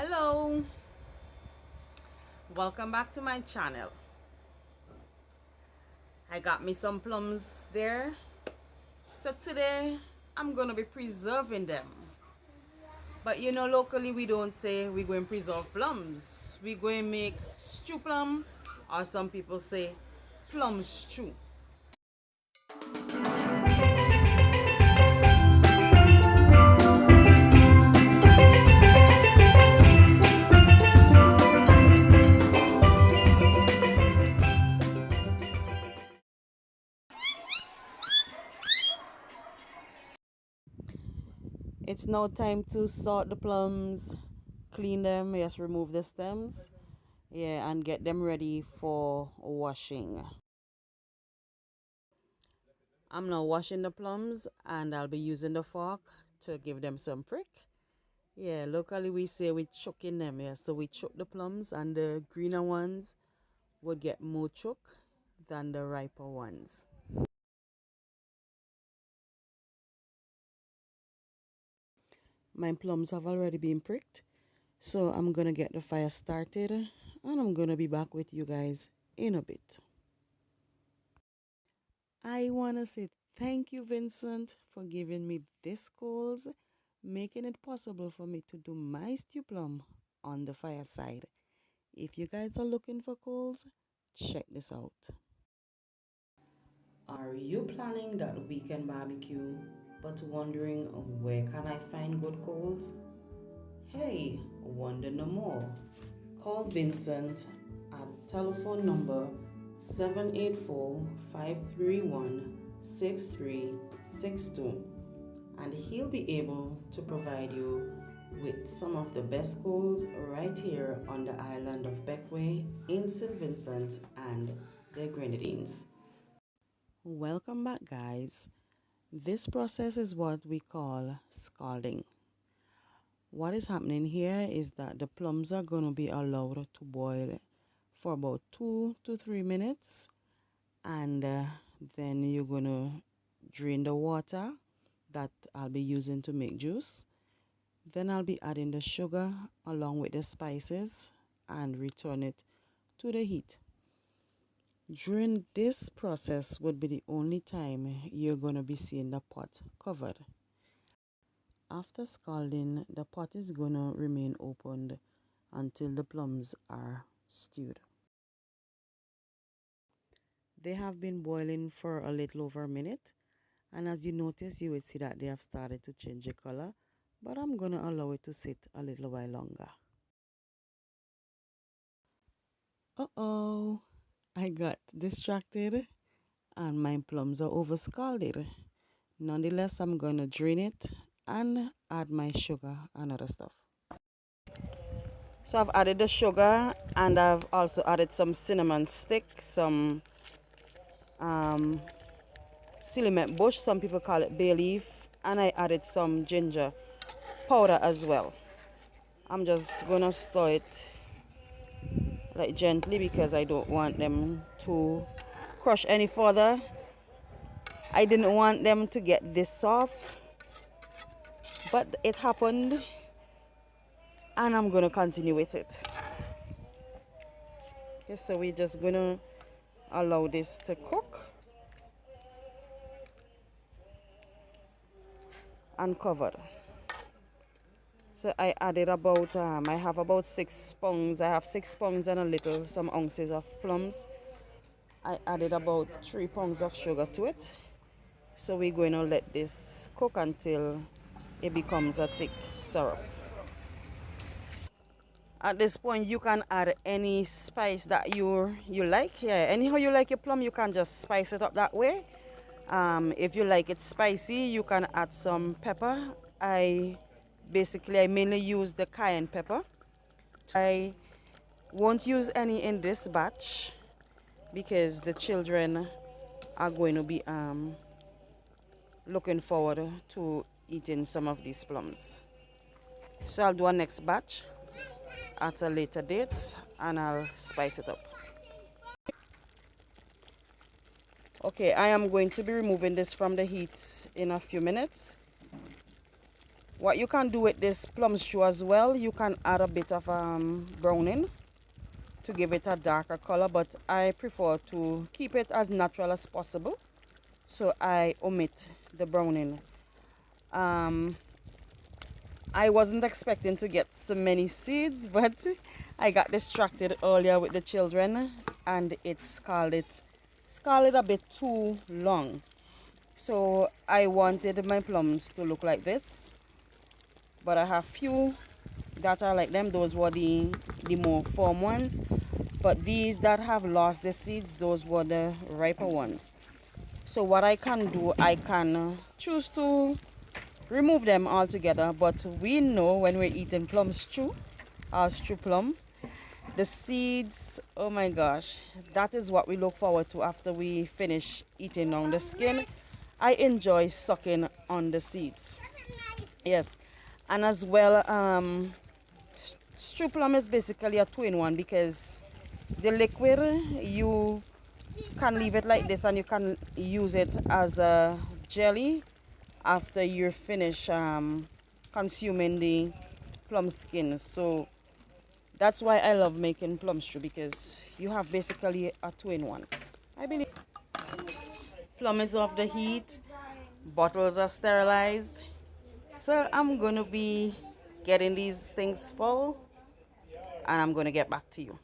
Hello, welcome back to my channel. I got me some plums there, so today I'm gonna be preserving them. But you know, locally we don't say we're going to preserve plums. We're going to make stew plum, or some people say plum stew. It's now time to sort the plums, clean them, just remove the stems, yeah, and get them ready for washing. I'm now washing the plums and I'll be using the fork to give them some prick. Yeah, locally we say we choking them, yeah. So we choke the plums and the greener ones would get more choke than the riper ones. My plums have already been pricked. So I'm gonna get the fire started and I'm gonna be back with you guys in a bit. I wanna say thank you, Vincent, for giving me this coals, making it possible for me to do my stew plum on the fireside. If you guys are looking for coals, check this out. Are you planning that weekend barbecue but wondering where can I find good coals? Hey, wonder no more. Call Vincent at telephone number 784-531-6362 and he'll be able to provide you with some of the best coals right here on the island of Beckway in St. Vincent and the Grenadines. Welcome back, guys. This process is what we call scalding. What is happening here is that the plums are going to be allowed to boil for about 2 to 3 minutes, and then you're going to drain the water that I'll be using to make juice. Then I'll be adding the sugar along with the spices and return it to the heat. During this process would be the only time you're going to be seeing the pot covered. After scalding, the pot is going to remain opened until the plums are stewed. They have been boiling for a little over a minute, and as you notice, you would see that they have started to change the color, but I'm going to allow it to sit a little while longer. Uh-oh, I got distracted and my plums are over scalded. Nonetheless, I'm going to drain it and add my sugar and other stuff. So I've added the sugar and I've also added some cinnamon stick, some cinnamon bush, some people call it bay leaf, and I added some ginger powder as well. I'm just gonna stir it like gently because I don't want them to crush any further. I didn't want them to get this soft, but it happened and I'm gonna continue with it. Okay, so we're just gonna allow this to cook and cover. So I added about I have about 6 pounds. I have 6 pounds and a little, some ounces of plums. I added about 3 pounds of sugar to it. So we're going to let this cook until it becomes a thick syrup. At this point, you can add any spice that you like. Yeah, anyhow you like your plum, you can just spice it up that way. If you like it spicy, you can add some pepper. I mainly use the cayenne pepper. I won't use any in this batch because the children are going to be looking forward to eating some of these plums. So I'll do a next batch at a later date and I'll spice it up. Okay, I am going to be removing this from the heat in a few minutes. What you can do with this plum stew as well, you can add a bit of browning to give it a darker color, but I prefer to keep it as natural as possible, so I omit the browning. I wasn't expecting to get so many seeds, but I got distracted earlier with the children and it scalded a bit too long. So I wanted my plums to look like this, but I have few that are like them. Those were the more firm ones, but these that have lost the seeds, those were the riper ones. So what I can do, I can choose to remove them altogether, but we know when we're eating plum stew, stew plum, the seeds, oh my gosh, that is what we look forward to after we finish eating on the skin. I enjoy sucking on the seeds. Yes, and as well, stew plum is basically a two-in-one because the liquid, you can leave it like this and you can use it as a jelly after you're finished consuming the plum skin. So that's why I love making plum stew, because you have basically a two-in-one. I believe plum is off the heat, bottles are sterilized, so I'm gonna be getting these things full and I'm gonna get back to you.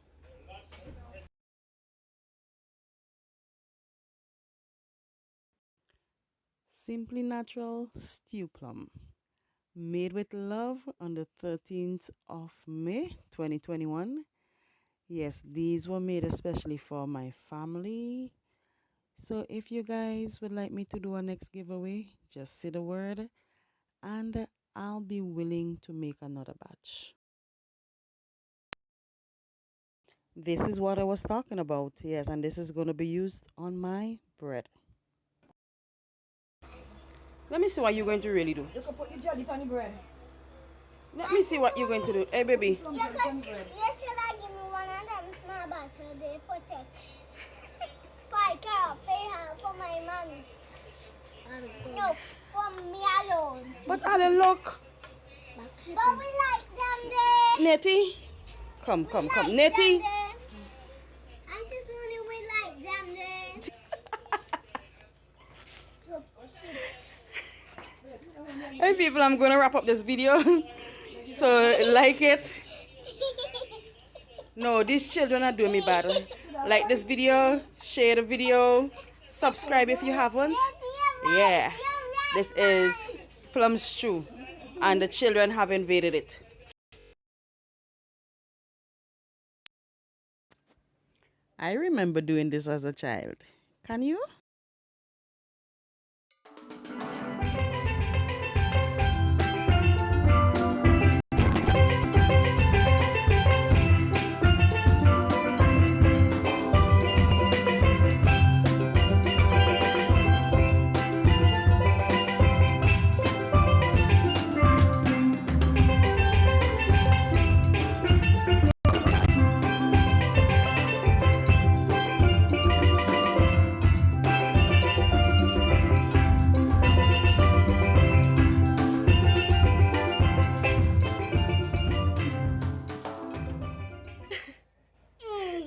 Simply Natural Stew Plum, made with love on the 13th of May 2021. Yes, these were made especially for my family. So if you guys would like me to do a next giveaway, just say the word and I'll be willing to make another batch. This is what I was talking about. Yes, and this is going to be used on my bread. Let me see what you're going to really do. You can put the jelly on the bread. Let me see what you're going to do. Hey, baby. Yeah, because you should have given me one of them small bottles they protect. Pay her for my mommy. No, for me alone. But Alan, look. But we like them there. Nettie. Come. Nettie. Auntie Suni, we like them there. Hey, people, I'm going to wrap up this video. So, like it. No, these children are doing me bad. Like this video, share the video, subscribe if you haven't. Yeah, this is plum stew and the children have invaded it. I remember doing this as a child. Can you?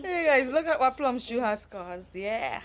Hey guys, look at what plum stew has caused. Yeah.